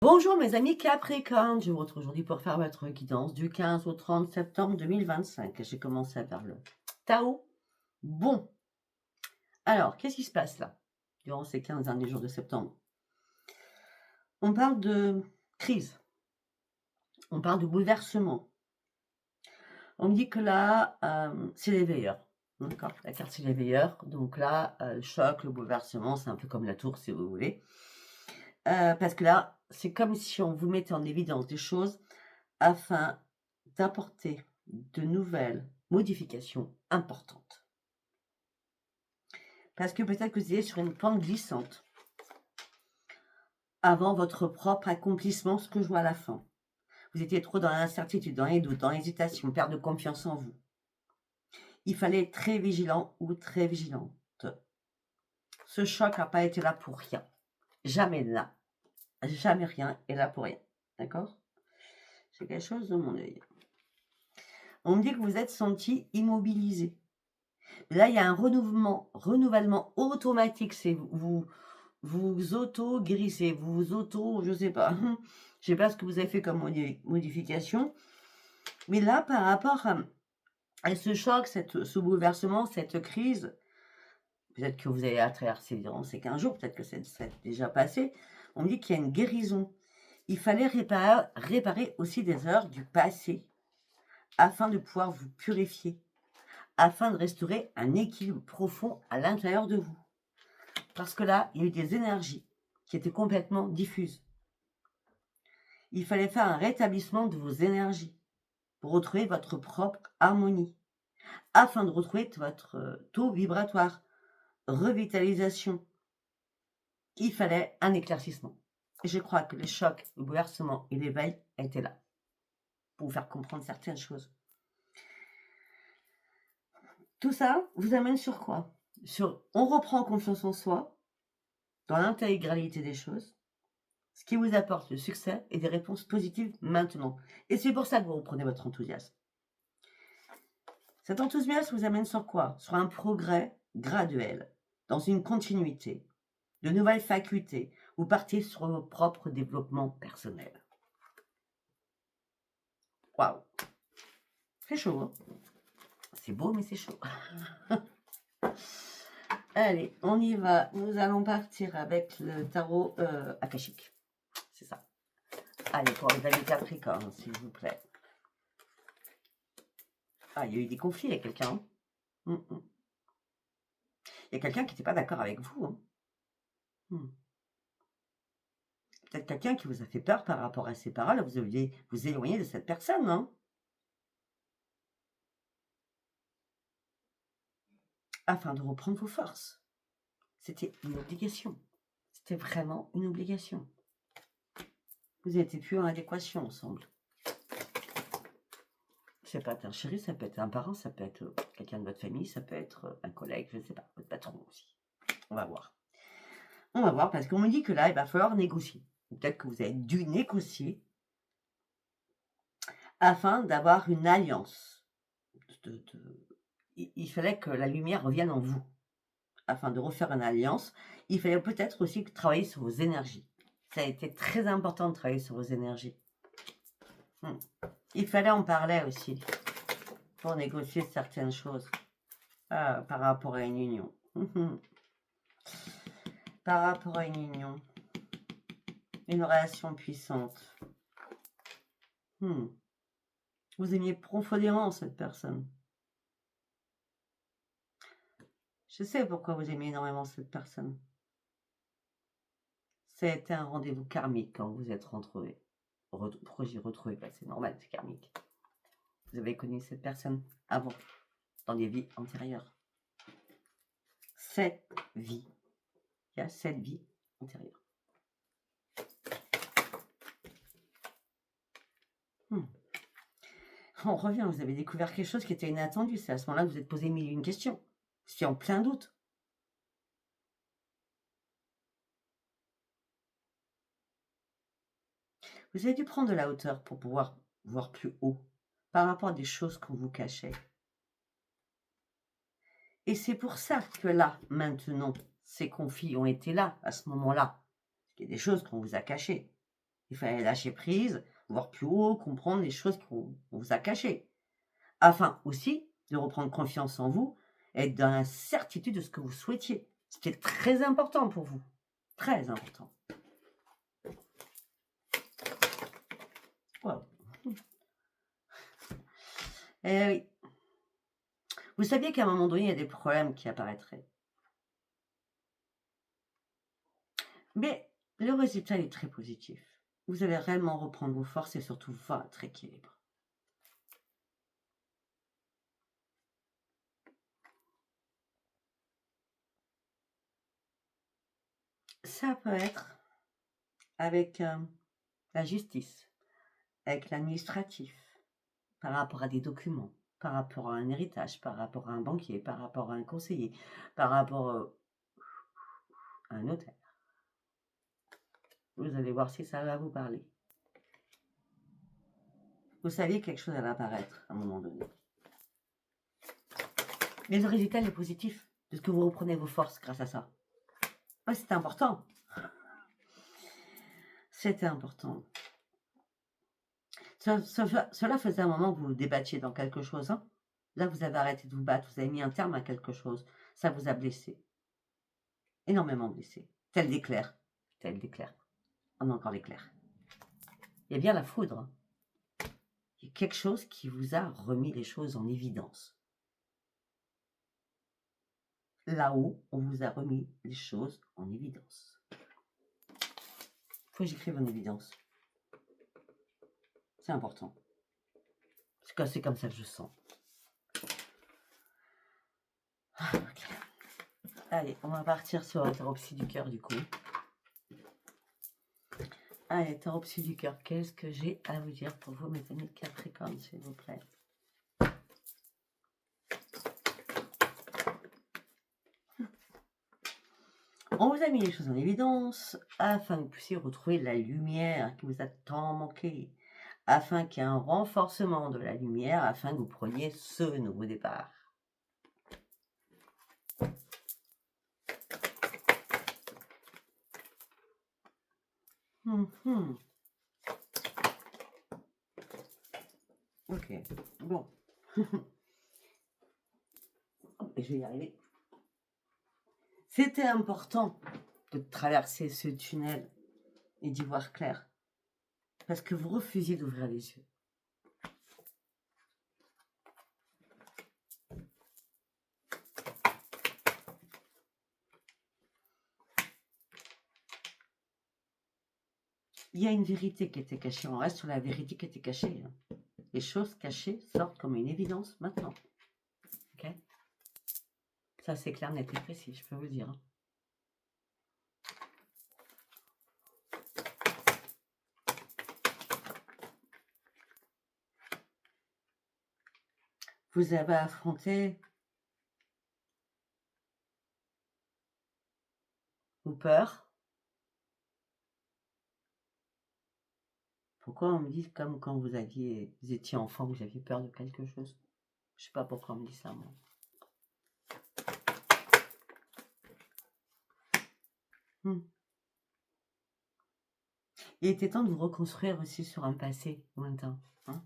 Bonjour mes amis Capricorne, je vous retrouve aujourd'hui pour faire votre guidance du 15 au 30 septembre 2025. J'ai commencé à faire le Tao. Bon, alors qu'est-ce qui se passe là, durant ces 15 derniers jours de septembre? On parle de crise, on parle de bouleversement. On me dit que là, c'est les veilleurs. D'accord, la carte c'est les veilleurs. Donc là, le choc, le bouleversement, c'est un peu comme la tour si vous voulez. Parce que là, c'est comme si on vous mettait en évidence des choses afin d'apporter de nouvelles modifications importantes. Parce que peut-être que vous êtes sur une pente glissante avant votre propre accomplissement, ce que je vois à la fin. Vous étiez trop dans l'incertitude, dans les doutes, dans l'hésitation, perte de confiance en vous. Il fallait être très vigilant ou très vigilante. Ce choc n'a pas été là pour rien. Jamais là. Jamais rien est là pour rien. D'accord? C'est quelque chose dans mon œil. On me dit que vous êtes senti immobilisé. Là, il y a un renouvellement automatique. C'est vous auto-guérissez, vous auto, je sais pas. Je sais pas ce que vous avez fait comme modification. Mais là, par rapport à ce choc, ce bouleversement, cette crise, peut-être que vous allez la traverser durant ces 15 jours, peut-être que c'est déjà passé. On me dit qu'il y a une guérison. Il fallait réparer aussi des erreurs du passé afin de pouvoir vous purifier, afin de restaurer un équilibre profond à l'intérieur de vous. Parce que là, il y a eu des énergies qui étaient complètement diffuses. Il fallait faire un rétablissement de vos énergies pour retrouver votre propre harmonie, afin de retrouver votre taux vibratoire, revitalisation. Il fallait un éclaircissement. Et je crois que les chocs, le bouleversement et l'éveil étaient là pour vous faire comprendre certaines choses. Tout ça vous amène sur quoi? Sur on reprend confiance en soi, dans l'intégralité des choses, ce qui vous apporte le succès et des réponses positives maintenant. Et c'est pour ça que vous reprenez votre enthousiasme. Cet enthousiasme vous amène sur quoi? Sur un progrès graduel, dans une continuité, de nouvelles facultés. Vous partez sur vos propres développements personnels. Waouh! C'est chaud, hein? C'est beau, mais c'est chaud. Allez, on y va. Nous allons partir avec le tarot akashique. C'est ça. Allez, pour les amis Capricorne, s'il vous plaît. Ah, il y a eu des conflits avec quelqu'un. Il y a quelqu'un qui n'était pas d'accord avec vous. Peut-être quelqu'un qui vous a fait peur par rapport à ces paroles. Vous deviez vous éloigner de cette personne. Afin de reprendre vos forces. C'était une obligation. C'était vraiment une obligation. Vous n'étiez plus en adéquation ensemble. Ça peut être un chéri, ça peut être un parent, ça peut être quelqu'un de votre famille, ça peut être un collègue, je ne sais pas, votre patron aussi. On va voir. On va voir parce qu'on me dit que là, il va falloir négocier. Peut-être que vous avez dû négocier afin d'avoir une alliance. Il fallait que la lumière revienne en vous. Afin de refaire une alliance, il fallait peut-être aussi travailler sur vos énergies. Ça a été très important de travailler sur vos énergies. Il fallait en parler aussi pour négocier certaines choses par rapport à une union. Par rapport à une union, une relation puissante. Vous aimiez profondément cette personne. Je sais pourquoi vous aimez énormément cette personne. C'était un rendez-vous karmique quand vous êtes retrouvés. Pourquoi j'ai retrouvé? C'est normal, c'est karmique. Vous avez connu cette personne avant, dans des vies antérieures. 7 vies. Il y a 7 vies antérieures. On revient, vous avez découvert quelque chose qui était inattendu. C'est à ce moment-là que vous êtes posé 1001 questions. Vous étiez en plein doute. Vous avez dû prendre de la hauteur pour pouvoir voir plus haut par rapport à des choses qu'on vous cachait. Et c'est pour ça que là, maintenant, ces conflits ont été là, à ce moment-là. Il y a des choses qu'on vous a cachées. Il fallait lâcher prise, voir plus haut, comprendre les choses qu'on vous a cachées. Afin aussi de reprendre confiance en vous et être dans la certitude de ce que vous souhaitiez. C'était très important pour vous. Très important. Wow. Eh oui. Vous saviez qu'à un moment donné, il y a des problèmes qui apparaîtraient. Mais le résultat est très positif. Vous allez réellement reprendre vos forces et surtout votre équilibre. Ça peut être avec la justice, avec l'administratif, par rapport à des documents, par rapport à un héritage, par rapport à un banquier, par rapport à un conseiller, par rapport à un notaire. Vous allez voir si ça va vous parler. Vous saviez que quelque chose allait apparaître à un moment donné. Mais le résultat est positif, de ce que vous reprenez vos forces grâce à ça. Ouais, c'était important. C'était important. Cela faisait un moment que vous vous débattiez dans quelque chose. Hein. Là, vous avez arrêté de vous battre, vous avez mis un terme à quelque chose. Ça vous a blessé. Énormément blessé. Tel d'éclair. Tel d'éclair. On a encore l'éclair. Il y a bien la foudre. Il y a quelque chose qui vous a remis les choses en évidence. Là-haut, on vous a remis les choses en évidence. Faut que j'écrive en évidence. C'est important. C'est comme ça que je sens. Okay. Allez, on va partir sur la taropsie du cœur du coup. Allez, taropsie du cœur, qu'est-ce que j'ai à vous dire pour vous, mes amis de Capricorne, s'il vous plaît? On vous a mis les choses en évidence afin que vous puissiez retrouver la lumière qui vous a tant manqué, afin qu'il y ait un renforcement de la lumière, afin que vous preniez ce nouveau départ. Ok, bon. Je vais y arriver. C'était important de traverser ce tunnel et d'y voir clair, parce que vous refusiez d'ouvrir les yeux. Il y a une vérité qui était cachée, on reste sur la vérité qui était cachée. Hein. Les choses cachées sortent comme une évidence maintenant. Ok ? Ça c'est clair, net et précis, je peux vous dire. Hein. Vous avez affronté vos peurs. Pourquoi on me dit comme quand vous étiez enfant, que vous aviez peur de quelque chose? Je sais pas pourquoi on me dit ça, moi. Il était temps de vous reconstruire aussi sur un passé lointain. Hein.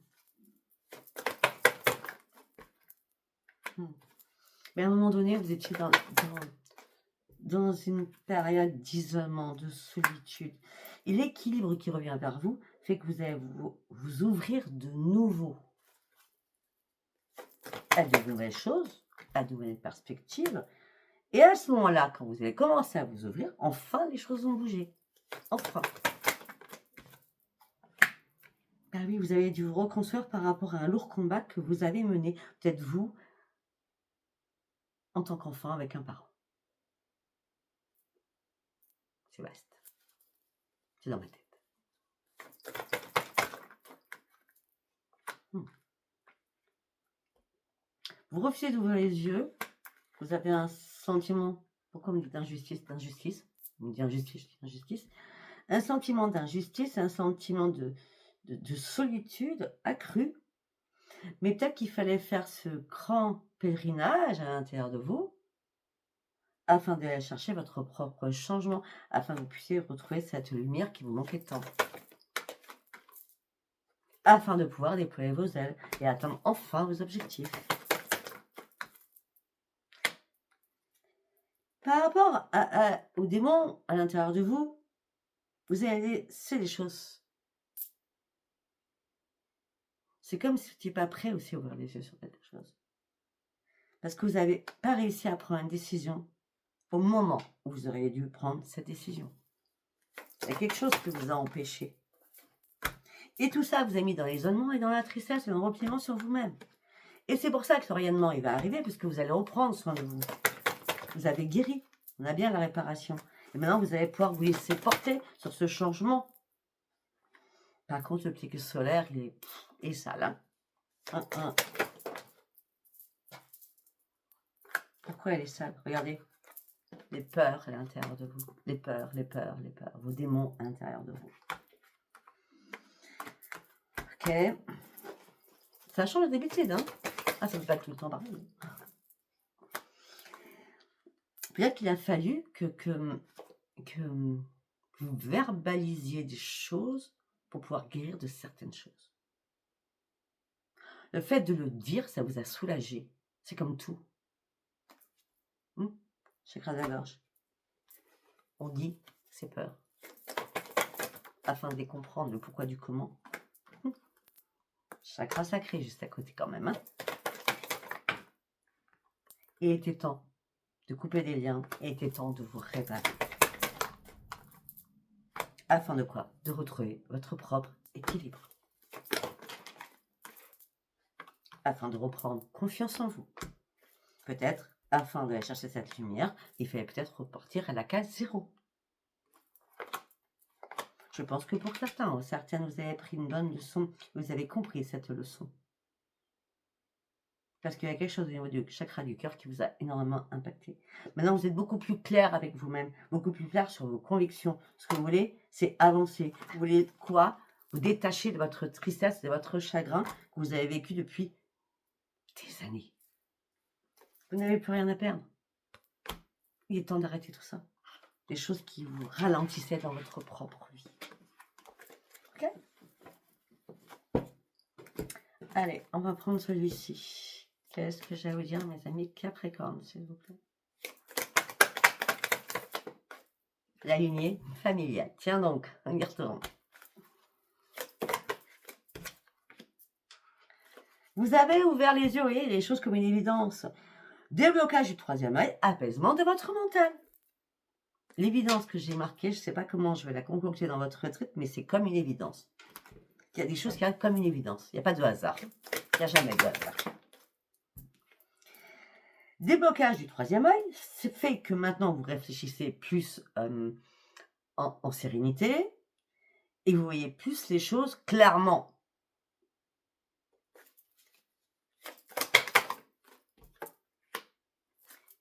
Mais à un moment donné, vous étiez dans une période d'isolement, de solitude. Et l'équilibre qui revient vers vous fait que vous allez vous ouvrir de nouveau à de nouvelles choses, à de nouvelles perspectives. Et à ce moment-là, quand vous allez commencer à vous ouvrir, enfin les choses vont bouger. Enfin. Ah oui, vous avez dû vous reconstruire par rapport à un lourd combat que vous avez mené, peut-être vous, en tant qu'enfant avec un parent. C'est vaste. C'est dans ma tête. Vous refusez d'ouvrir les yeux. Vous avez un sentiment, pourquoi on me dit d'injustice? On me dit injustice, je dis injustice. Un sentiment d'injustice, un sentiment de solitude accrue. Mais peut-être qu'il fallait faire ce grand pèlerinage à l'intérieur de vous afin d'aller chercher votre propre changement, afin que vous puissiez retrouver cette lumière qui vous manquait tant. afin de pouvoir déployer vos ailes et atteindre enfin vos objectifs. Par rapport aux démons à l'intérieur de vous, vous allez laisser les choses. C'est comme si vous n'étiez pas prêt aussi à ouvrir les yeux sur quelque chose. Parce que vous n'avez pas réussi à prendre une décision au moment où vous auriez dû prendre cette décision. Il y a quelque chose qui vous a empêché. Et tout ça vous a mis dans l'isolement et dans la tristesse et dans le repliement sur vous-même. Et c'est pour ça que l'orientement il va arriver, parce que vous allez reprendre soin de vous. Vous avez guéri, on a bien la réparation. Et maintenant, vous allez pouvoir vous laisser porter sur ce changement. Par contre, le plexus solaire, il est sale. Hein. Pourquoi elle est sale? Regardez. Les peurs à l'intérieur de vous. Les peurs. Vos démons à l'intérieur de vous. Ok. Ça change d'habitude, hein? Ah, ça ne peut pas être tout le temps pareil. Peut-être qu'il a fallu que vous verbalisiez des choses pour pouvoir guérir de certaines choses. Le fait de le dire, ça vous a soulagé. C'est comme tout. Chakra de la gorge. On dit ses peurs. Afin de les comprendre, le pourquoi du comment. Chakra sacré juste à côté quand même. Hein. Et il était temps de couper des liens. Et il était temps de vous réparer. Afin de quoi? De retrouver votre propre équilibre. Afin de reprendre confiance en vous. Peut-être, afin d'aller chercher cette lumière, il fallait peut-être repartir à la case 0. Je pense que pour certains, vous avez pris une bonne leçon, vous avez compris cette leçon. Parce qu'il y a quelque chose au niveau du chakra du cœur qui vous a énormément impacté. Maintenant, vous êtes beaucoup plus clair avec vous-même, beaucoup plus clair sur vos convictions. Ce que vous voulez, c'est avancer. Vous voulez quoi? Vous détacher de votre tristesse, de votre chagrin que vous avez vécu depuis des années. Vous n'avez plus rien à perdre. Il est temps d'arrêter tout ça. Des choses qui vous ralentissaient dans votre propre vie. Ok? Allez, on va prendre celui-ci. Qu'est-ce que j'ai à vous dire, mes amis Capricorne, s'il vous plaît? La lignée familiale. Tiens donc, on y retourne. Vous avez ouvert les yeux, vous voyez, les choses comme une évidence. Déblocage du troisième œil, apaisement de votre mental. L'évidence que j'ai marquée, je ne sais pas comment je vais la concocter dans votre retraite, mais c'est comme une évidence. Il y a des choses qui arrivent comme une évidence. Il n'y a pas de hasard. Il n'y a jamais de hasard. Déblocage du troisième œil, c'est fait que maintenant vous réfléchissez plus en sérénité et vous voyez plus les choses clairement.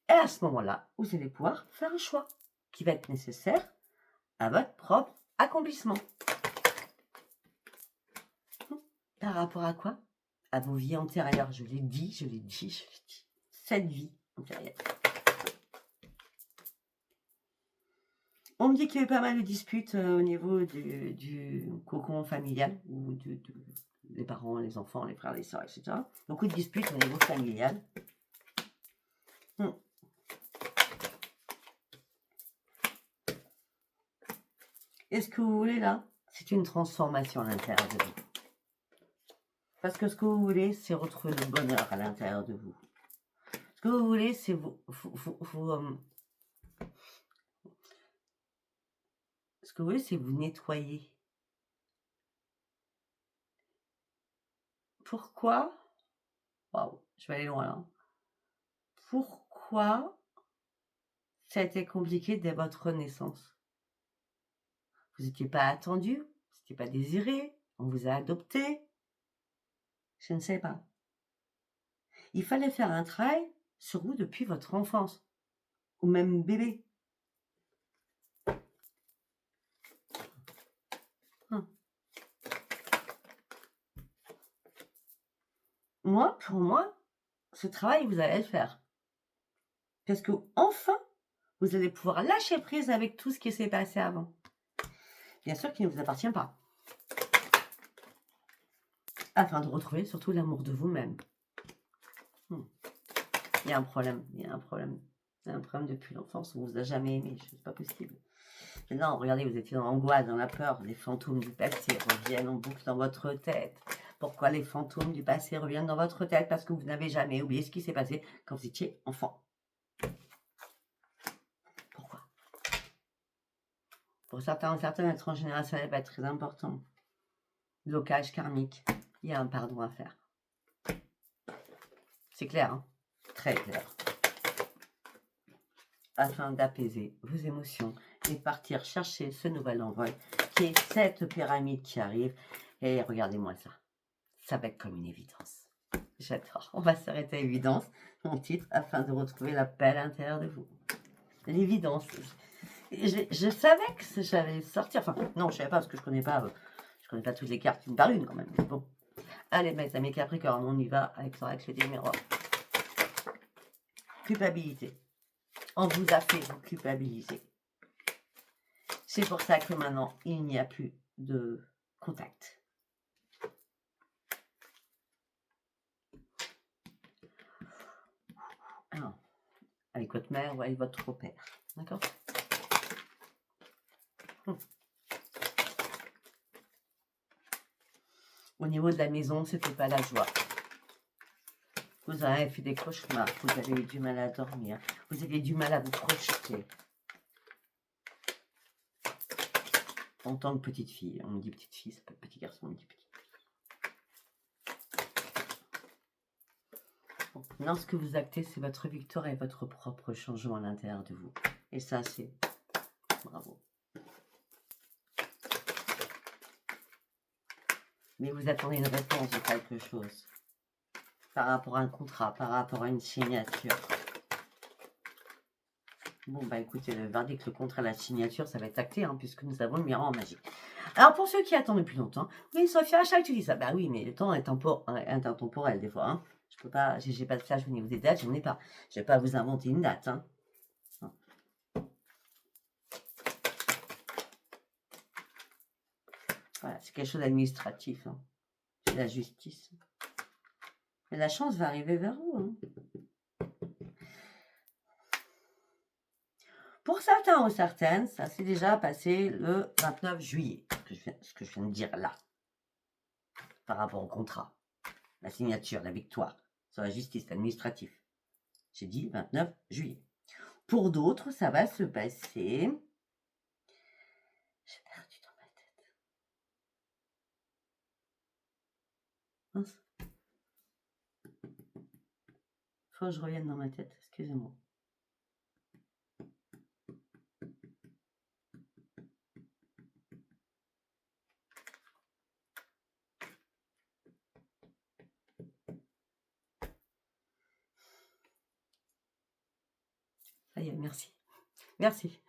Et à ce moment-là, vous allez pouvoir faire un choix qui va être nécessaire à votre propre accomplissement. Par rapport à quoi? À vos vies antérieures. Je l'ai dit. Cette vie antérieure. On me dit qu'il y a eu pas mal de disputes au niveau du cocon familial, ou des parents, les enfants, les frères, les sœurs, etc. Beaucoup de disputes au niveau familial. Et ce que vous voulez là, c'est une transformation à l'intérieur de vous. Parce que ce que vous voulez, c'est retrouver le bonheur à l'intérieur de vous. Ce que vous voulez, c'est ce que vous voulez, c'est vous nettoyer. Pourquoi? Waouh, je vais aller loin là. Pourquoi ça a été compliqué dès votre naissance? Vous n'étiez pas attendu, vous n'étiez pas désiré, on vous a adopté. Je ne sais pas. Il fallait faire un travail sur vous depuis votre enfance, ou même bébé. Pour moi, ce travail, vous allez le faire. Parce que enfin, vous allez pouvoir lâcher prise avec tout ce qui s'est passé avant. Bien sûr qu'il ne vous appartient pas. afin de retrouver surtout l'amour de vous-même. Il y a un problème, il y a un problème. Il y a un problème depuis l'enfance, on ne vous a jamais aimé, c'est pas possible. Maintenant, regardez, vous étiez dans l'angoisse, dans la peur, les fantômes du passé reviennent en boucle dans votre tête. Pourquoi les fantômes du passé reviennent dans votre tête? Parce que vous n'avez jamais oublié ce qui s'est passé quand vous étiez enfant. Pourquoi? Pour certains ou certaines, être transgénérationnel va être très important. Blocage karmique, il y a un pardon à faire. C'est clair, hein? Très clair. Afin d'apaiser vos émotions et partir chercher ce nouvel envol qui est cette pyramide qui arrive. Et regardez-moi ça. Ça va être comme une évidence. J'adore. On va s'arrêter à évidence, mon titre, afin de retrouver la paix à l'intérieur de vous. L'évidence. Je savais que j'allais sortir. Enfin, non, je ne savais pas parce que je connais pas toutes les cartes une par une quand même. Bon. Allez, mes amis Capricorne, on y va avec l'oracle des miroirs. Culpabilité. On vous a fait vous culpabiliser. C'est pour ça que maintenant, il n'y a plus de contact. Alors, avec votre mère ou avec votre père. D'accord? Au niveau de la maison, c'était pas la joie. Vous avez fait des cauchemars, vous avez eu du mal à dormir, vous avez du mal à vous projeter. En tant que petite fille, on me dit petite fille, c'est pas petit garçon, on me dit petite fille. Bon, maintenant, ce que vous actez, c'est votre victoire et votre propre changement à l'intérieur de vous. Et ça, c'est bravo. Mais vous attendez une réponse de quelque chose. Par rapport à un contrat, par rapport à une signature. Bon, bah écoutez, le verdict, le contrat, la signature, ça va être acté, hein, puisque nous avons le miroir magique. Alors, pour ceux qui attendent depuis longtemps, oui, Sophia, à chaque tu dis ça. Bah oui, mais le temps est intemporel, des fois. Hein. Je peux pas, j'ai pas de flash au niveau des dates, j'en ai pas. Je vais pas vous inventer une date. Hein. Voilà, c'est quelque chose d'administratif. Hein. C'est la justice. Mais la chance va arriver vers vous. Hein. Pour certains ou certaines, ça s'est déjà passé le 29 juillet, ce que je viens de dire là, par rapport au contrat, la signature, la victoire, sur la justice, l'administratif. J'ai dit 29 juillet. Pour d'autres, ça va se passer... J'ai perdu dans ma tête. Mince. Faut que je revienne dans ma tête, excusez-moi. Ça y est, merci. Merci.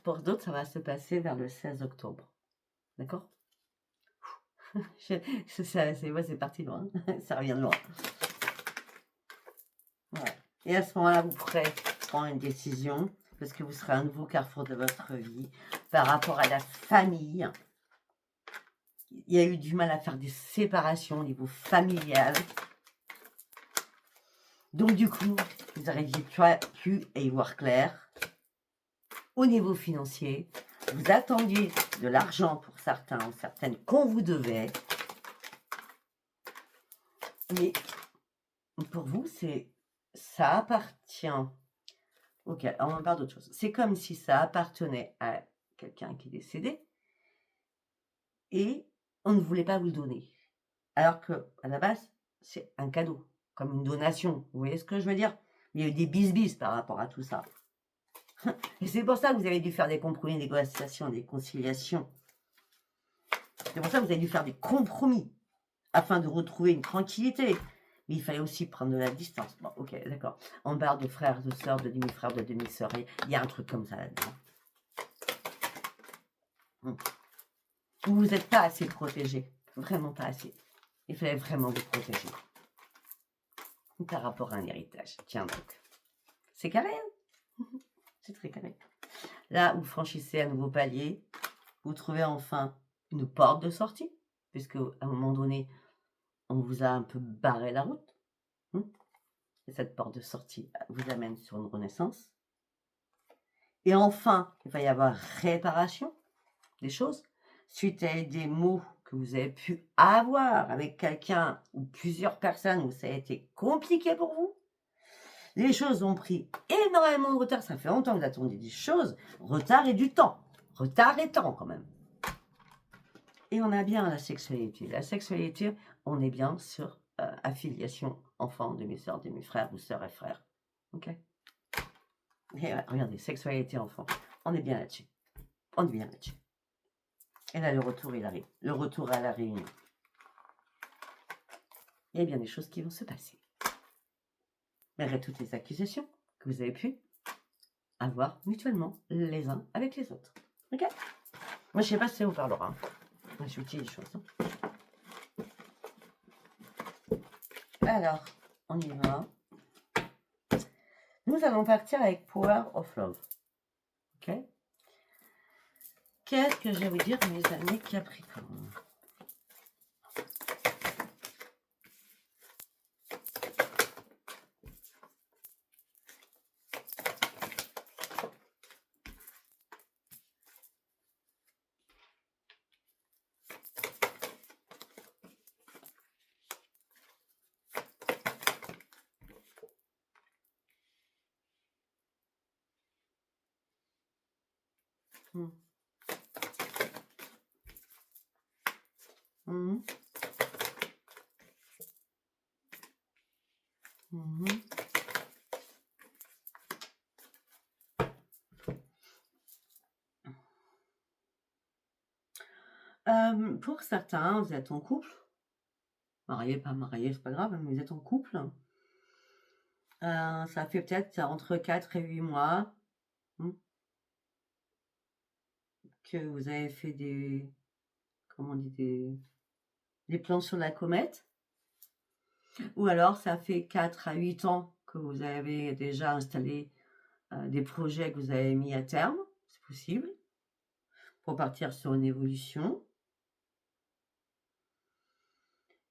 Pour d'autres, ça va se passer vers le 16 octobre. D'accord? C'est parti loin. Ça revient de loin. Ouais. Et à ce moment-là, vous pourrez prendre une décision parce que vous serez à un nouveau carrefour de votre vie par rapport à la famille. Il y a eu du mal à faire des séparations au niveau familial. Donc du coup, vous n'arriviez plus à y voir clair. Au niveau financier, vous attendiez de l'argent pour certains ou certaines qu'on vous devait. Mais pour vous, ça appartient. Ok, on en parle d'autre chose. C'est comme si ça appartenait à quelqu'un qui est décédé et on ne voulait pas vous le donner. Alors que à la base, c'est un cadeau, comme une donation. Vous voyez ce que je veux dire? Il y a eu des bis par rapport à tout ça. Et c'est pour ça que vous avez dû faire des compromis, des négociations, des conciliations. C'est pour ça que vous avez dû faire des compromis afin de retrouver une tranquillité. Mais il fallait aussi prendre de la distance. Bon, ok, d'accord. On parle de frères, de sœurs, de demi-frères, de demi-sœurs. Il y a un truc comme ça là-dedans. Vous n'êtes pas assez protégé. Vraiment pas assez. Il fallait vraiment vous protéger. Par rapport à un héritage. Tiens donc. C'est carré, hein? C'est très carré. Là, vous franchissez un nouveau palier. Vous trouvez enfin une porte de sortie. Puisque à un moment donné, on vous a un peu barré la route. Et cette porte de sortie vous amène sur une renaissance. Et enfin, il va y avoir réparation des choses suite à des mots que vous avez pu avoir avec quelqu'un ou plusieurs personnes où ça a été compliqué pour vous. Les choses ont pris énormément de retard. Ça fait longtemps que vous attendez des choses. Retard et du temps. Retard et temps quand même. Et on a bien la sexualité. La sexualité, on est bien sur affiliation enfant, demi-sœur, demi-frère ou sœur et frère. Ok. Et regardez, sexualité enfant. On est bien là-dessus. On est bien là-dessus. Et là, le retour, il arrive. Le retour à la réunion. Il y a bien des choses qui vont se passer. Malgré toutes les accusations que vous avez pu avoir mutuellement les uns avec les autres. Ok. Moi, je sais pas si ça vous parlera. Moi, je vous dis des choses. Alors, on y va. Nous allons partir avec Power of Love. Ok. Qu'est-ce que je vais vous dire, mes amis Capricorne? Hmm. Mhm. Mhm. Pour certains, vous êtes en couple. Marié, pas marié, c'est pas grave, mais vous êtes en couple. Ça fait peut-être entre 4 et 8 mois que vous avez fait des, comment on dit, des plans sur la comète. Ou alors, ça fait 4 à 8 ans que vous avez déjà installé des projets que vous avez mis à terme. C'est possible. Pour partir sur une évolution.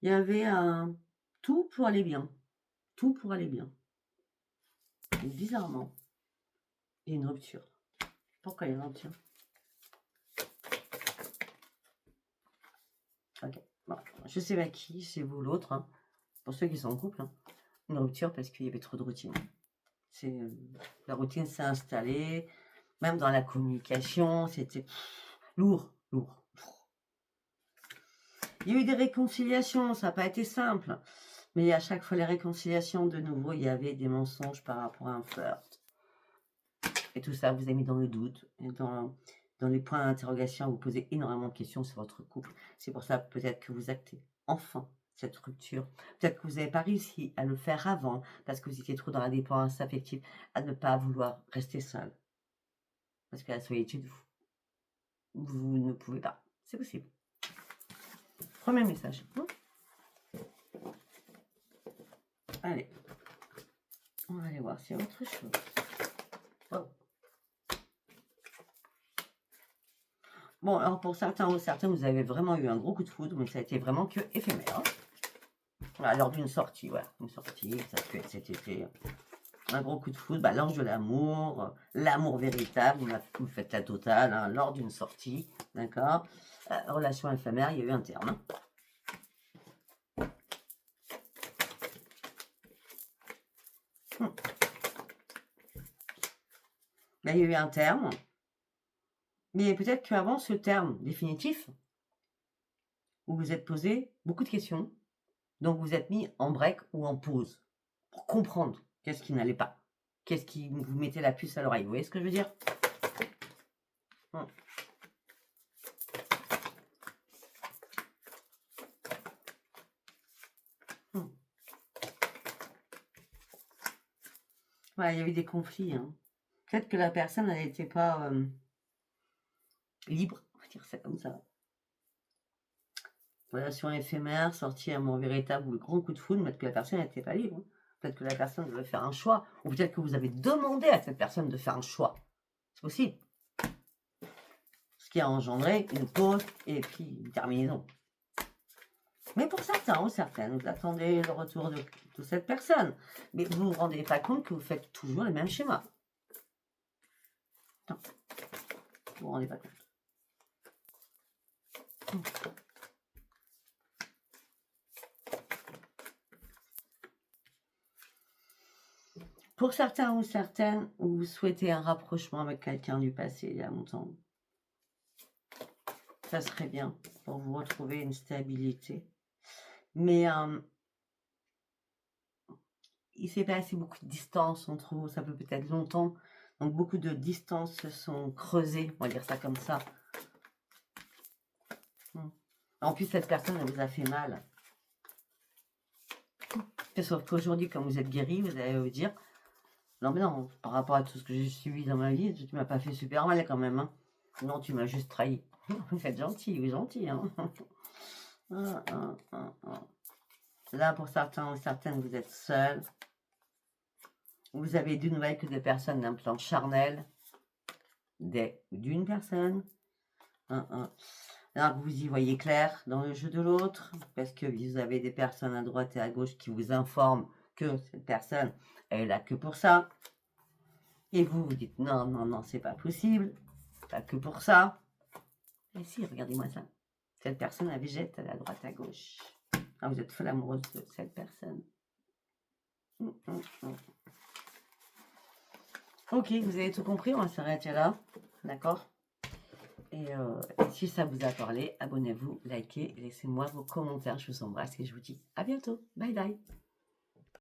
Il y avait un tout pour aller bien. Tout pour aller bien. Et bizarrement, il y a une rupture. Pourquoi il y a une rupture? Ok. Bon, je sais pas qui, c'est vous l'autre. Hein. Pour ceux qui sont en couple. Hein. Une rupture parce qu'il y avait trop de routine. La routine s'est installée. Même dans la communication, c'était lourd. Il y a eu des réconciliations, ça n'a pas été simple. Mais à chaque fois, les réconciliations, de nouveau, il y avait des mensonges par rapport à un flirt. Et tout ça vous a mis dans le doute, et dans les points d'interrogation, à vous poser énormément de questions sur votre couple. C'est pour ça peut-être que vous actez enfin cette rupture. Peut-être que vous n'avez pas réussi à le faire avant, parce que vous étiez trop dans la dépendance affective, à ne pas vouloir rester seul. Parce que la solitude, vous ne pouvez pas. C'est possible. Premier message. Allez. On va aller voir s'il y a autre chose. Oh. Bon, alors pour certains ou certaines, vous avez vraiment eu un gros coup de foudre, mais ça a été vraiment que éphémère. Voilà, lors d'une sortie, voilà. Une sortie, ça peut être cet été. Un gros coup de foudre, bah, l'ange de l'amour véritable, vous faites la totale, hein, lors d'une sortie, d'accord. Relation éphémère, il y a eu un terme. Là, il y a eu un terme. Mais peut-être qu'avant ce terme définitif, vous vous êtes posé beaucoup de questions, donc vous êtes mis en break ou en pause pour comprendre qu'est-ce qui n'allait pas, qu'est-ce qui vous mettait la puce à l'oreille. Vous voyez ce que je veux dire? Ouais, il y a eu des conflits. Hein. Peut-être que la personne n'était pas libre, on va dire ça comme ça. Relation éphémère, sortie amour véritable ou le grand coup de foudre, peut-être que la personne n'était pas libre. Hein. Peut-être que la personne devait faire un choix, ou peut-être que vous avez demandé à cette personne de faire un choix. C'est possible. Ce qui a engendré une pause et puis une terminaison. Mais pour certains ou certaines, vous attendez le retour de cette personne. Mais vous ne vous rendez pas compte que vous faites toujours les mêmes schémas. Non, vous vous rendez pas compte. Pour certains ou certaines, vous souhaitez un rapprochement avec quelqu'un du passé il y a longtemps. Ça serait bien pour vous retrouver une stabilité. Mais il s'est passé beaucoup de distance entre vous, ça peut peut-être longtemps. Donc beaucoup de distances se sont creusées, on va dire ça comme ça. En plus, cette personne, elle vous a fait mal. Sauf qu'aujourd'hui, comme vous êtes guéri, vous allez vous dire, non mais non, par rapport à tout ce que j'ai subi dans ma vie, tu m'as pas fait super mal quand même. Hein. Non, tu m'as juste trahi. Vous êtes gentil, oui, gentil. Hein. Là, pour certains ou certaines, vous êtes seul. Vous avez d'une nouvelle que de personnes d'un plan charnel. D'une personne. Alors que vous y voyez clair dans le jeu de l'autre, parce que vous avez des personnes à droite et à gauche qui vous informent que cette personne elle est là que pour ça. Et vous vous dites non, non, non, c'est pas possible, pas que pour ça. Et si, regardez-moi ça. Cette personne elle végète à droite à gauche. Ah, vous êtes folle amoureuse de cette personne. Ok, vous avez tout compris, on va s'arrêter là. D'accord? Et si ça vous a parlé, abonnez-vous, likez, laissez-moi vos commentaires. Je vous embrasse et je vous dis à bientôt. Bye bye.